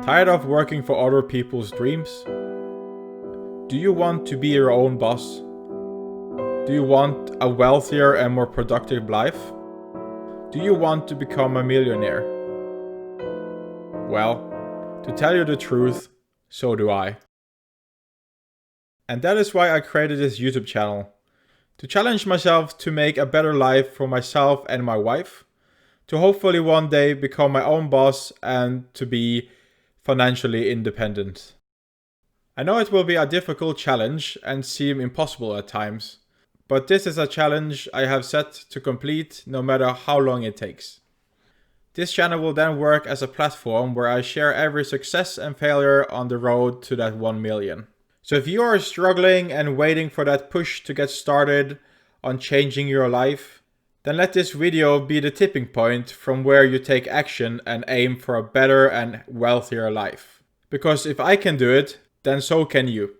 Tired of working for other people's dreams? Do you want to be your own boss? Do you want a wealthier and more productive life? Do you want to become a millionaire? Well, to tell you the truth, so do I. And that is why I created this YouTube channel. To challenge myself to make a better life for myself and my wife. To hopefully one day become my own boss and to be financially independent. I know it will be a difficult challenge and seem impossible at times. But this is a challenge I have set to complete no matter how long it takes. This channel will then work as a platform where I share every success and failure on the road to that 1 million. So if you are struggling and waiting for that push to get started on changing your life, then let this video be the tipping point from where you take action and aim for a better and wealthier life. Because if I can do it, then so can you.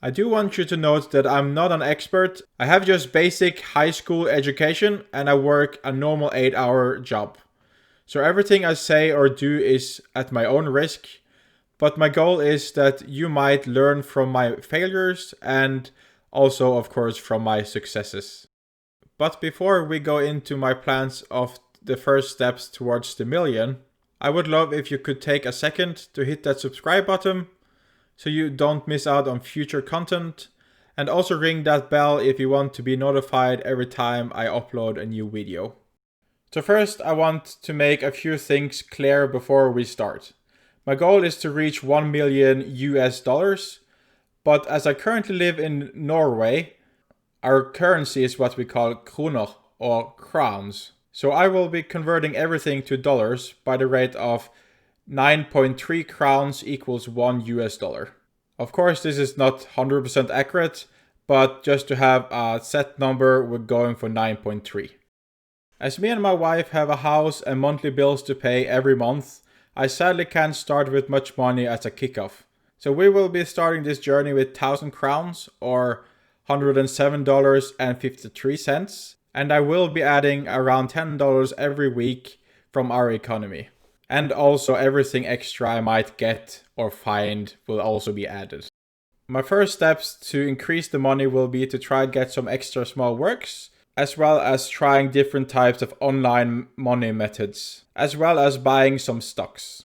I do want you to note that I'm not an expert. I have just basic high school education and I work a normal 8-hour job. So everything I say or do is at my own risk. But my goal is that you might learn from my failures and also, of course, from my successes. But before we go into my plans of the first steps towards the million, I would love if you could take a second to hit that subscribe button so you don't miss out on future content, and also ring that bell if you want to be notified every time I upload a new video. So first I want to make a few things clear before we start. My goal is to reach 1 million US dollars, but as I currently live in Norway, our currency is what we call kroner or crowns. So I will be converting everything to dollars by the rate of 9.3 crowns equals 1 US dollar. Of course, this is not 100% accurate, but just to have a set number, we're going for 9.3. As me and my wife have a house and monthly bills to pay every month, I sadly can't start with much money as a kickoff. So we will be starting this journey with 1,000 crowns or $107.53, and I will be adding around $10 every week from our economy. And also everything extra I might get or find will also be added. My first steps to increase the money will be to try and get some extra small works, as well as trying different types of online money methods, as well as buying some stocks.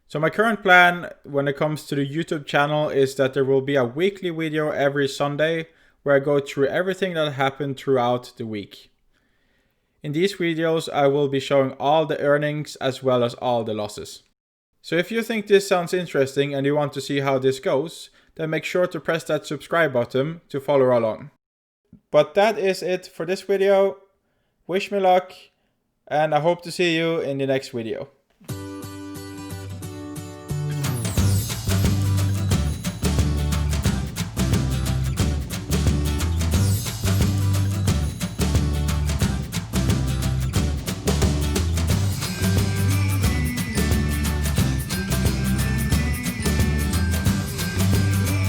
So my current plan when it comes to the YouTube channel is that there will be a weekly video every Sunday where I go through everything that happened throughout the week. In these videos, I will be showing all the earnings as well as all the losses. So if you think this sounds interesting and you want to see how this goes, then make sure to press that subscribe button to follow along. But that is it for this video. Wish me luck, and I hope to see you in the next video.